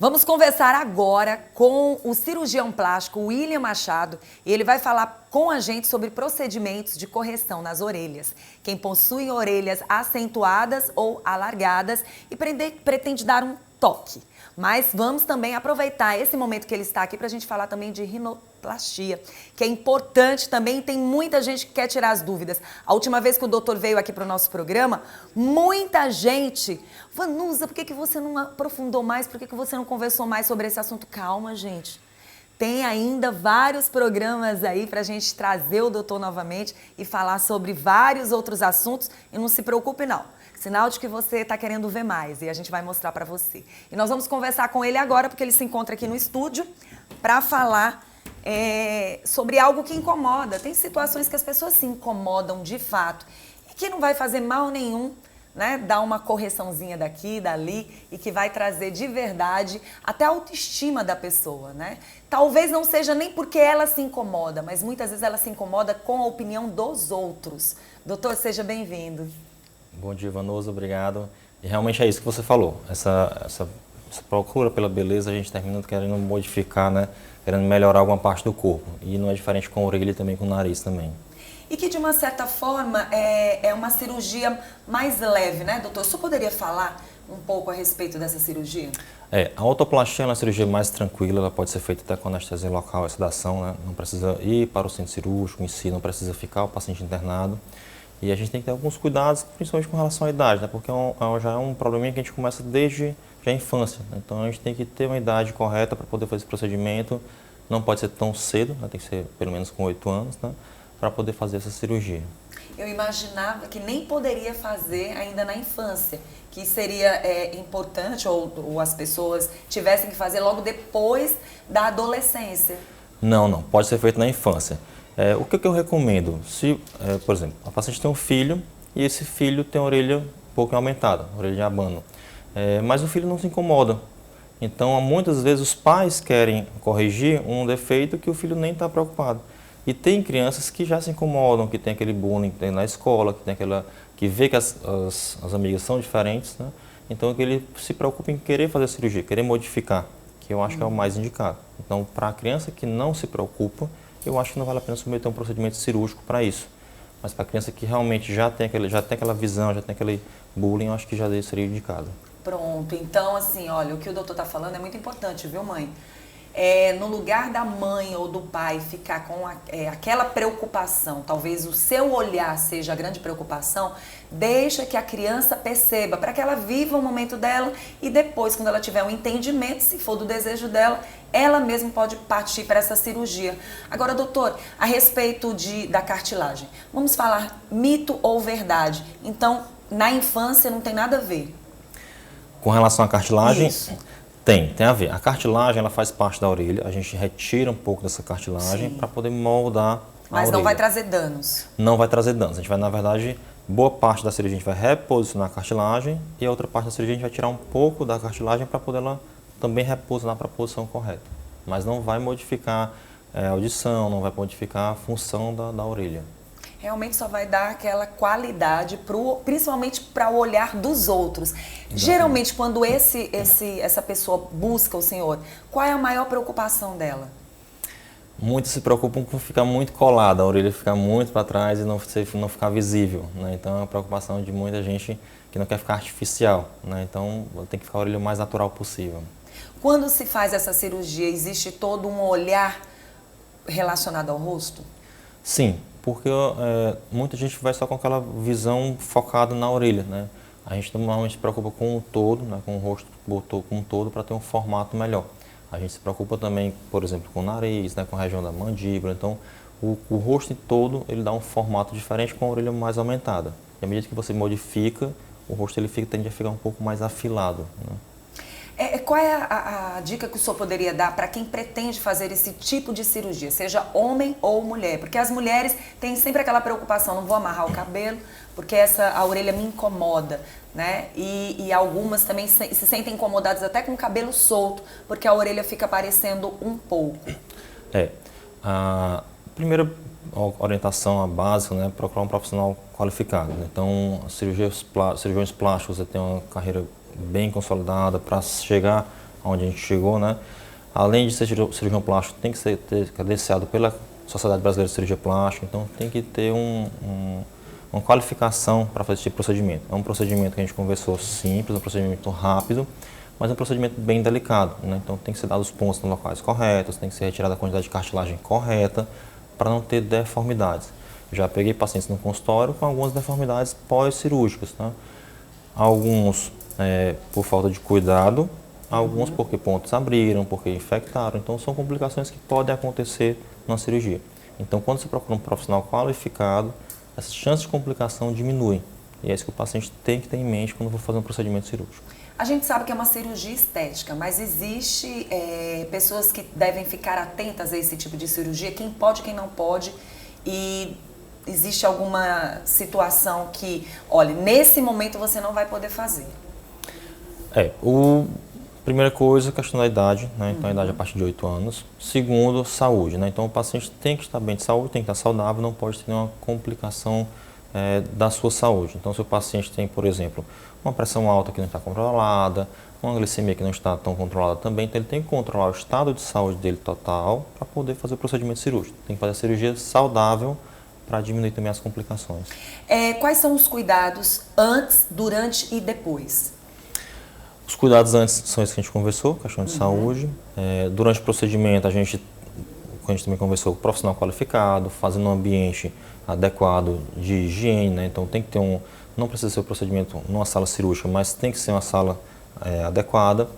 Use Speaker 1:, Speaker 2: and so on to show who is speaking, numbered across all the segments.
Speaker 1: Vamos conversar agora com o cirurgião plástico William Machado e ele vai falar com a gente sobre procedimentos de correção nas orelhas. Quem possui orelhas acentuadas ou alargadas e pretende dar um toque. Mas vamos também aproveitar esse momento que ele está aqui para a gente falar também de rinoplastia, que é importante também, tem muita gente que quer tirar as dúvidas. A última vez que o doutor veio aqui para o nosso programa, muita gente... Vanusa, por que você não aprofundou mais? Por que você não conversou mais sobre esse assunto? Calma, gente. Tem ainda vários programas aí para a gente trazer o doutor novamente e falar sobre vários outros assuntos. E não se preocupe, não. Sinal de que você está querendo ver mais e a gente vai mostrar para você. E nós vamos conversar com ele agora, porque ele se encontra aqui no estúdio para falar sobre algo que incomoda. Tem situações que as pessoas se incomodam de fato e que não vai fazer mal nenhum, né? Dar uma correçãozinha daqui, dali e que vai trazer de verdade até a autoestima da pessoa, né? Talvez não seja nem porque ela se incomoda, mas muitas vezes ela se incomoda com a opinião dos outros. Doutor, seja bem-vindo.
Speaker 2: Bom dia, Vanusa, obrigado. E realmente é isso que você falou, essa procura pela beleza, a gente termina querendo modificar, né? Querendo melhorar alguma parte do corpo. E não é diferente com a orelha e também com o nariz também.
Speaker 1: E que de uma certa forma é uma cirurgia mais leve, né, doutor? O senhor poderia falar um pouco a respeito dessa cirurgia?
Speaker 2: A otoplastia é uma cirurgia mais tranquila, ela pode ser feita até com anestesia local, sedação, né? Não precisa ir para o centro cirúrgico em si, não precisa ficar o paciente internado. E a gente tem que ter alguns cuidados, principalmente com relação à idade, né? Porque já é um probleminha que a gente começa desde a infância, né? Então a gente tem que ter uma idade correta para poder fazer esse procedimento. Não pode ser tão cedo, né? Tem que ser pelo menos com 8 anos, né? Para poder fazer essa cirurgia.
Speaker 1: Eu imaginava que nem poderia fazer ainda na infância, que seria importante ou as pessoas tivessem que fazer logo depois da adolescência.
Speaker 2: Não, pode ser feito na infância. O que eu recomendo? Se, por exemplo, a paciente tem um filho e esse filho tem a orelha um pouco aumentada, orelha de abano, mas o filho não se incomoda. Então, muitas vezes os pais querem corrigir um defeito que o filho nem está preocupado. E tem crianças que já se incomodam, que tem aquele bullying que tem na escola, que vê que as amigas são diferentes, né? Então que ele se preocupa em querer fazer a cirurgia, querer modificar, que eu acho que é o mais indicado. Então, para a criança que não se preocupa, eu acho que não vale a pena submeter um procedimento cirúrgico para isso. Mas para a criança que realmente já tem aquela visão, já tem aquele bullying, eu acho que já seria indicado.
Speaker 1: Pronto, então assim, olha, o que o doutor está falando é muito importante, viu, mãe? No lugar da mãe ou do pai ficar com aquela preocupação, talvez o seu olhar seja a grande preocupação, deixa que a criança perceba, para que ela viva o momento dela e depois, quando ela tiver um entendimento, se for do desejo dela, ela mesma pode partir para essa cirurgia. Agora, doutor, a respeito da cartilagem, vamos falar mito ou verdade? Então, na infância não tem nada a ver.
Speaker 2: Com relação à cartilagem...
Speaker 1: Isso.
Speaker 2: Tem a ver. A cartilagem, ela faz parte da orelha, a gente retira um pouco dessa cartilagem para poder moldar a
Speaker 1: Mas
Speaker 2: orelha.
Speaker 1: não vai trazer danos?
Speaker 2: Não vai trazer danos. A gente vai, na verdade, boa parte da cirurgia a gente vai reposicionar a cartilagem e a outra parte da cirurgia a gente vai tirar um pouco da cartilagem para poder ela também reposicionar para a posição correta. Mas não vai modificar a audição, não vai modificar a função da orelha.
Speaker 1: Realmente só vai dar aquela qualidade, principalmente para o olhar dos outros. Exatamente. Geralmente, quando essa pessoa busca o senhor, qual é a maior preocupação dela?
Speaker 2: Muitos se preocupam com ficar muito colada, a orelha ficar muito para trás e não ficar visível, né? Então é uma preocupação de muita gente que não quer ficar artificial, né? Então tem que ficar a orelha o mais natural possível.
Speaker 1: Quando se faz essa cirurgia, existe todo um olhar relacionado ao rosto?
Speaker 2: Sim. Porque muita gente vai só com aquela visão focada na orelha, né? A gente normalmente se preocupa com o todo, né? Com o rosto como um todo, para ter um formato melhor. A gente se preocupa também, por exemplo, com o nariz, né? Com a região da mandíbula. Então, o rosto em todo, ele dá um formato diferente com a orelha mais aumentada. E à medida que você modifica, o rosto tende a ficar um pouco mais afilado, né?
Speaker 1: Qual é a dica que o senhor poderia dar para quem pretende fazer esse tipo de cirurgia, seja homem ou mulher? Porque as mulheres têm sempre aquela preocupação, não vou amarrar o cabelo, porque a orelha me incomoda, né? E algumas também se sentem incomodadas até com o cabelo solto, porque a orelha fica aparecendo um pouco.
Speaker 2: A primeira orientação, a básica, né? Procurar um profissional qualificado. Então, cirurgiões plásticos, você tem uma carreira bem consolidada para chegar onde a gente chegou, né? Além de ser cirurgião plástico, tem que ser credenciado pela Sociedade Brasileira de Cirurgia Plástica, então tem que ter uma qualificação para fazer esse tipo de procedimento. É um procedimento que a gente conversou simples, um procedimento rápido, mas é um procedimento bem delicado, né? Então tem que ser dados os pontos nos locais corretos, tem que ser retirada a quantidade de cartilagem correta para não ter deformidades. Já peguei pacientes no consultório com algumas deformidades pós-cirúrgicas, tá? Alguns por falta de cuidado, alguns porque pontos abriram, porque infectaram. Então são complicações que podem acontecer na cirurgia. Então quando você procura um profissional qualificado, essas chances de complicação diminuem. E é isso que o paciente tem que ter em mente quando for fazer um procedimento cirúrgico.
Speaker 1: A gente sabe que é uma cirurgia estética, mas existe pessoas que devem ficar atentas a esse tipo de cirurgia, quem pode, quem não pode, e existe alguma situação que, olha, nesse momento você não vai poder fazer?
Speaker 2: Primeira coisa, questão da idade, né? Então a idade é a partir de 8 anos. Segundo, saúde, né? Então o paciente tem que estar bem de saúde, tem que estar saudável, não pode ter nenhuma complicação da sua saúde. Então se o paciente tem, por exemplo, uma pressão alta que não está controlada, uma glicemia que não está tão controlada também, então ele tem que controlar o estado de saúde dele total para poder fazer o procedimento cirúrgico. Tem que fazer a cirurgia saudável para diminuir também as complicações.
Speaker 1: Quais são os cuidados antes, durante e depois?
Speaker 2: Os cuidados antes são esses que a gente conversou, questão de saúde. Durante o procedimento, a gente também conversou com o profissional qualificado, fazendo um ambiente adequado de higiene, né? Então tem que ter não precisa ser o procedimento numa sala cirúrgica, mas tem que ser uma sala adequada.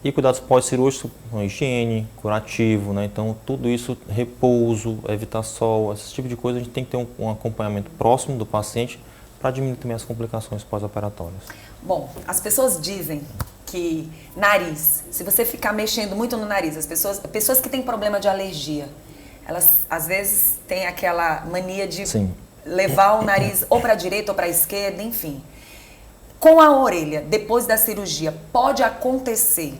Speaker 2: E cuidados pós-cirúrgicos, higiene, curativo, né? Então tudo isso, repouso, evitar sol, esse tipo de coisa, a gente tem que ter um acompanhamento próximo do paciente para diminuir também as complicações pós-operatórias.
Speaker 1: Bom, as pessoas dizem que nariz, se você ficar mexendo muito no nariz, as pessoas que têm problema de alergia, elas às vezes têm aquela mania de levar o nariz ou para a direita ou para a esquerda, enfim. Com a orelha, depois da cirurgia, pode acontecer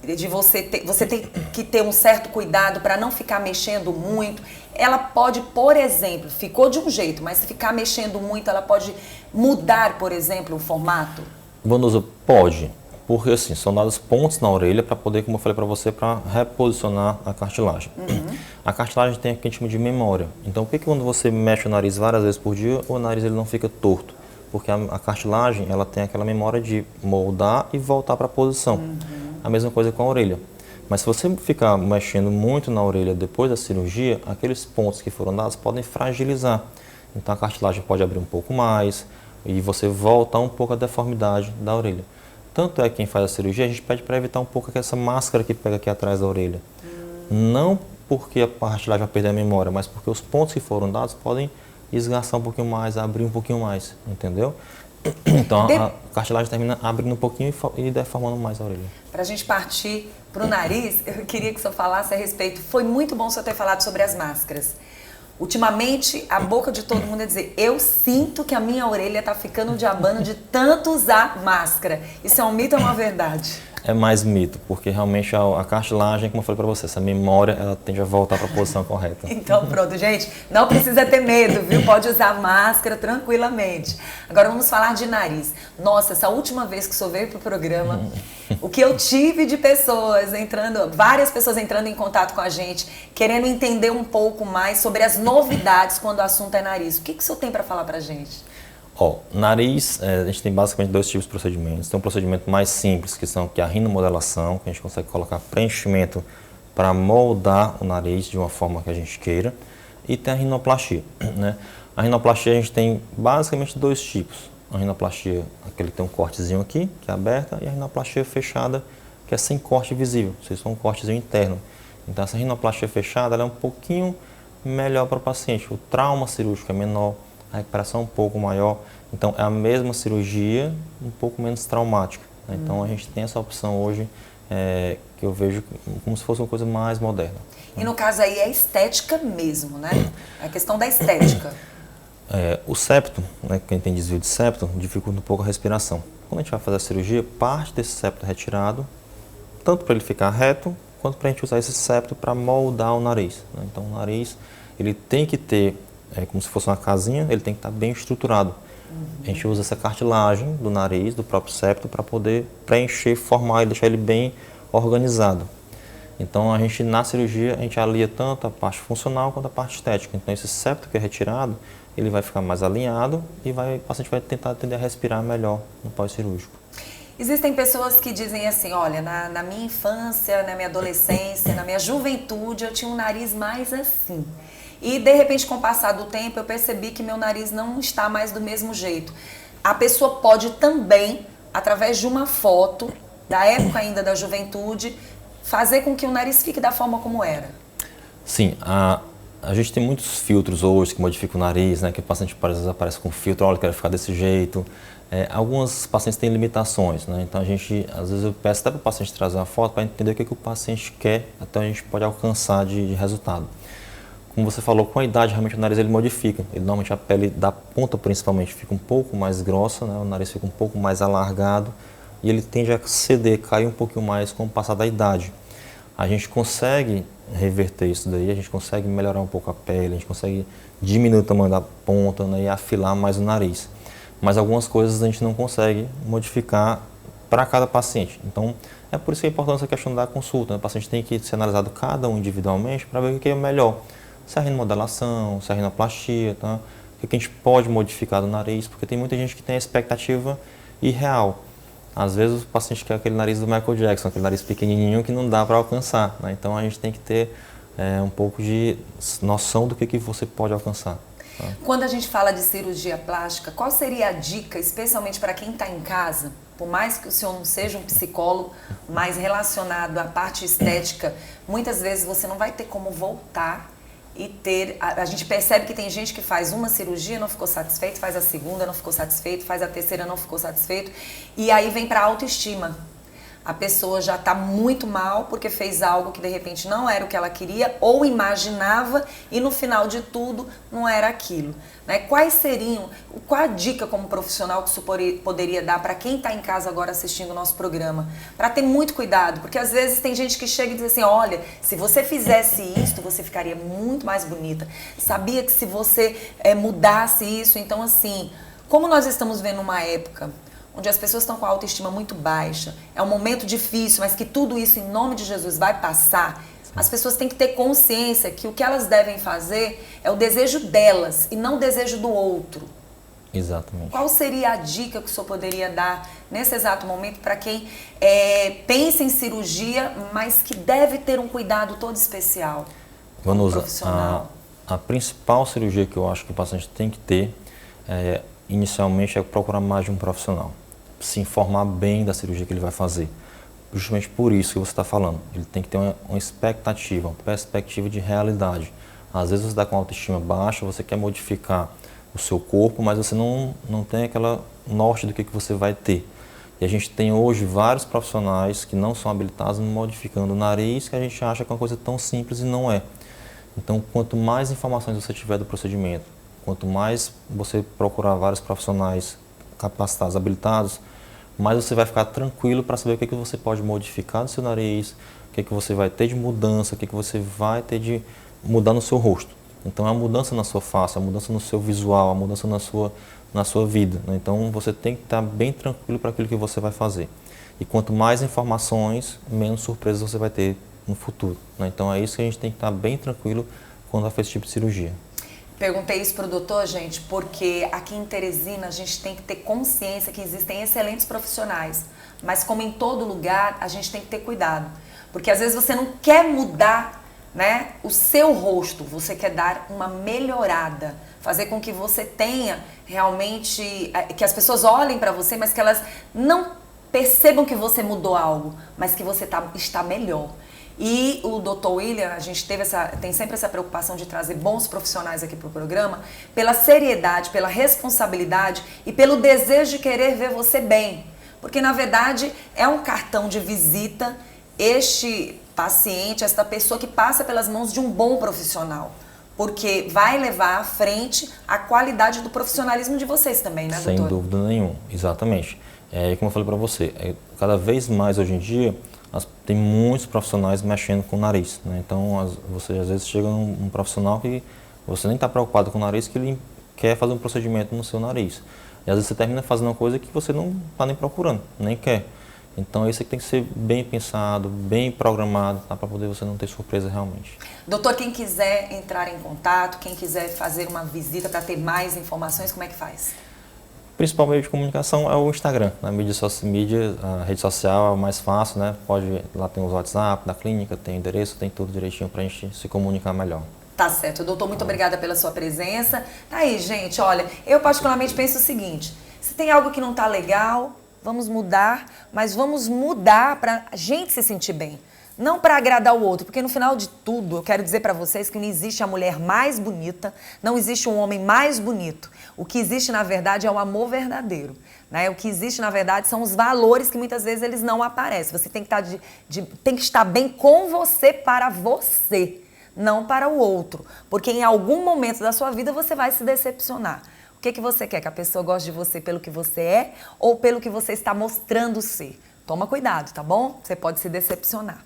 Speaker 1: de você tem que ter um certo cuidado para não ficar mexendo muito. Ela pode, por exemplo, ficou de um jeito, mas se ficar mexendo muito, ela pode mudar, por exemplo, o formato?
Speaker 2: Vanusa, pode, porque assim, são dados pontos na orelha para poder, como eu falei para você, para reposicionar a cartilagem. A cartilagem tem o que a gente chama de memória. Então, por que quando você mexe o nariz várias vezes por dia, o nariz ele não fica torto? Porque a cartilagem ela tem aquela memória de moldar e voltar para a posição. A mesma coisa com a orelha. Mas se você ficar mexendo muito na orelha depois da cirurgia, aqueles pontos que foram dados podem fragilizar. Então a cartilagem pode abrir um pouco mais e você voltar um pouco a deformidade da orelha. Tanto é que quem faz a cirurgia, a gente pede para evitar um pouco essa máscara que pega aqui atrás da orelha. Não porque a cartilagem vai perder a memória, mas porque os pontos que foram dados podem esgarçar um pouquinho mais, abrir um pouquinho mais, entendeu? Então a cartilagem termina abrindo um pouquinho e deformando mais a orelha.
Speaker 1: Para a gente partir para o nariz, eu queria que o senhor falasse a respeito. Foi muito bom o senhor ter falado sobre as máscaras. Ultimamente, a boca de todo mundo é dizer, eu sinto que a minha orelha está ficando de abano de tanto usar máscara. Isso é um mito ou uma verdade?
Speaker 2: É mais mito, porque realmente a cartilagem, como eu falei para você, essa memória, ela tende a voltar para a posição correta.
Speaker 1: Então pronto, gente, não precisa ter medo, viu? Pode usar máscara tranquilamente. Agora vamos falar de nariz. Nossa, essa última vez que o senhor veio para o programa, o que eu tive de pessoas entrando, várias pessoas entrando em contato com a gente, querendo entender um pouco mais sobre as novidades quando o assunto é nariz. O que o senhor tem para falar para a gente?
Speaker 2: Nariz, a gente tem basicamente dois tipos de procedimentos. Tem um procedimento mais simples, que é a rinomodelação, que a gente consegue colocar preenchimento para moldar o nariz de uma forma que a gente queira. E tem a rinoplastia, né? A rinoplastia a gente tem basicamente dois tipos. A rinoplastia, aquele que tem um cortezinho aqui, que é aberta, e a rinoplastia fechada, que é sem corte visível, ou seja, só um cortezinho interno. Então essa rinoplastia fechada ela é um pouquinho melhor para o paciente. O trauma cirúrgico é menor, a recuperação é um pouco maior, então é a mesma cirurgia, um pouco menos traumática. Né? Então a gente tem essa opção hoje que eu vejo como se fosse uma coisa mais moderna.
Speaker 1: E no caso aí é estética mesmo, né? É a questão da estética.
Speaker 2: O septo, né, quem tem desvio de septo, dificulta um pouco a respiração. Quando a gente vai fazer a cirurgia, parte desse septo é retirado, tanto para ele ficar reto, quanto para a gente usar esse septo para moldar o nariz. Né? Então o nariz ele tem que ter como se fosse uma casinha, ele tem que estar bem estruturado. A gente usa essa cartilagem do nariz, do próprio septo, para poder preencher, formar e deixar ele bem organizado. Então, a gente, na cirurgia, a gente alia tanto a parte funcional quanto a parte estética. Então, esse septo que é retirado, ele vai ficar mais alinhado e o paciente vai tentar tender a respirar melhor no pós-cirúrgico.
Speaker 1: Existem pessoas que dizem assim, olha, na minha infância, na minha adolescência, na minha juventude, eu tinha um nariz mais assim. E, de repente, com o passar do tempo, eu percebi que meu nariz não está mais do mesmo jeito. A pessoa pode também, através de uma foto, da época ainda da juventude, fazer com que o nariz fique da forma como era.
Speaker 2: Sim, a gente tem muitos filtros hoje que modificam o nariz, né? Que o paciente às vezes aparece com filtro, olha, eu quero ficar desse jeito. Alguns pacientes têm limitações, né? Então, às vezes eu peço até para o paciente trazer uma foto para entender o que o paciente quer, até a gente pode alcançar de resultado. Como você falou, com a idade, realmente o nariz ele modifica. Normalmente a pele da ponta, principalmente, fica um pouco mais grossa, né? O nariz fica um pouco mais alargado e ele tende a ceder, cair um pouquinho mais com o passar da idade. A gente consegue reverter isso daí, a gente consegue melhorar um pouco a pele, a gente consegue diminuir o tamanho da ponta, né? E afilar mais o nariz. Mas algumas coisas a gente não consegue modificar para cada paciente. Então, é por isso que é importante essa questão da consulta, né? O paciente tem que ser analisado cada um individualmente para ver o que é melhor. Se é a remodelação, se é a rinoplastia, tá? O que a gente pode modificar do nariz, porque tem muita gente que tem a expectativa irreal. Às vezes o paciente quer aquele nariz do Michael Jackson, aquele nariz pequenininho que não dá para alcançar, né? Então a gente tem que ter um pouco de noção do que você pode alcançar. Tá?
Speaker 1: Quando a gente fala de cirurgia plástica, qual seria a dica, especialmente para quem está em casa? Por mais que o senhor não seja um psicólogo, mais relacionado à parte estética, muitas vezes você não vai ter como voltar e ter... A gente percebe que tem gente que faz uma cirurgia, não ficou satisfeito, faz a segunda, não ficou satisfeito, faz a terceira, não ficou satisfeito, e aí vem para a autoestima. A pessoa já está muito mal porque fez algo que de repente não era o que ela queria ou imaginava e no final de tudo não era aquilo. Né? Qual a dica como profissional que o senhor poderia dar para quem está em casa agora assistindo o nosso programa? Para ter muito cuidado, porque às vezes tem gente que chega e diz assim, olha, se você fizesse isso, você ficaria muito mais bonita. Sabia que se você mudasse isso, então assim, como nós estamos vendo uma época onde as pessoas estão com a autoestima muito baixa, é um momento difícil, mas que tudo isso, em nome de Jesus, vai passar. As pessoas têm que ter consciência que o que elas devem fazer é o desejo delas e não o desejo do outro.
Speaker 2: Exatamente.
Speaker 1: Qual seria a dica que o senhor poderia dar nesse exato momento para quem pensa em cirurgia, mas que deve ter um cuidado todo especial?
Speaker 2: Vanusa, a principal cirurgia que eu acho que o paciente tem que ter, inicialmente, é procurar mais de um profissional. Se informar bem da cirurgia que ele vai fazer. Justamente por isso que você está falando. Ele tem que ter uma expectativa, uma perspectiva de realidade. Às vezes você está com autoestima baixa, você quer modificar o seu corpo, mas você não tem aquela norte do que você vai ter. E a gente tem hoje vários profissionais que não são habilitados modificando o nariz, que a gente acha que é uma coisa tão simples e não é. Então, quanto mais informações você tiver do procedimento, quanto mais você procurar vários profissionais capacitados, habilitados, mais você vai ficar tranquilo para saber o que você pode modificar no seu nariz, o que você vai ter de mudança, o que você vai ter de mudar no seu rosto. Então, é a mudança na sua face, a mudança no seu visual, a mudança na sua vida. Né? Então, você tem que estar bem tranquilo para aquilo que você vai fazer. E quanto mais informações, menos surpresas você vai ter no futuro. Né? Então, é isso que a gente tem que estar bem tranquilo quando vai fazer esse tipo de cirurgia.
Speaker 1: Perguntei isso para o doutor, gente, porque aqui em Teresina a gente tem que ter consciência que existem excelentes profissionais, mas como em todo lugar, a gente tem que ter cuidado, porque às vezes você não quer mudar, né, o seu rosto, você quer dar uma melhorada, fazer com que você tenha realmente, que as pessoas olhem para você, mas que elas não percebam que você mudou algo, mas que você está melhor. E o Dr. William, a gente tem sempre essa preocupação de trazer bons profissionais aqui para o programa, pela seriedade, pela responsabilidade e pelo desejo de querer ver você bem. Porque, na verdade, é um cartão de visita este paciente, esta pessoa que passa pelas mãos de um bom profissional. Porque vai levar à frente a qualidade do profissionalismo de vocês também, né, doutor?
Speaker 2: Sem dúvida nenhuma, exatamente. Como eu falei para você, cada vez mais hoje em dia, tem muitos profissionais mexendo com o nariz, né? Então, você às vezes chega num profissional que você nem está preocupado com o nariz, que ele quer fazer um procedimento no seu nariz. E às vezes você termina fazendo uma coisa que você não está nem procurando, nem quer. Então isso aqui tem que ser bem pensado, bem programado, tá? Para poder você não ter surpresa realmente.
Speaker 1: Doutor, quem quiser entrar em contato, quem quiser fazer uma visita para ter mais informações, como é que faz?
Speaker 2: O principal meio de comunicação é o Instagram, a a rede social é o mais fácil, né? Lá tem os WhatsApp da clínica, tem endereço, tem tudo direitinho para a gente se comunicar melhor.
Speaker 1: Tá certo, doutor, muito obrigada pela sua presença. Tá aí, gente, olha, eu particularmente penso o seguinte, se tem algo que não tá legal, vamos mudar, mas vamos mudar pra gente se sentir bem. Não para agradar o outro, porque no final de tudo, eu quero dizer para vocês que não existe a mulher mais bonita, não existe um homem mais bonito. O que existe, na verdade, é o amor verdadeiro, né? O que existe, na verdade, são os valores que muitas vezes eles não aparecem. Você tem que tem que estar bem com você para você, não para o outro. Porque em algum momento da sua vida você vai se decepcionar. O que você quer? Que a pessoa goste de você pelo que você é ou pelo que você está mostrando ser? Toma cuidado, tá bom? Você pode se decepcionar.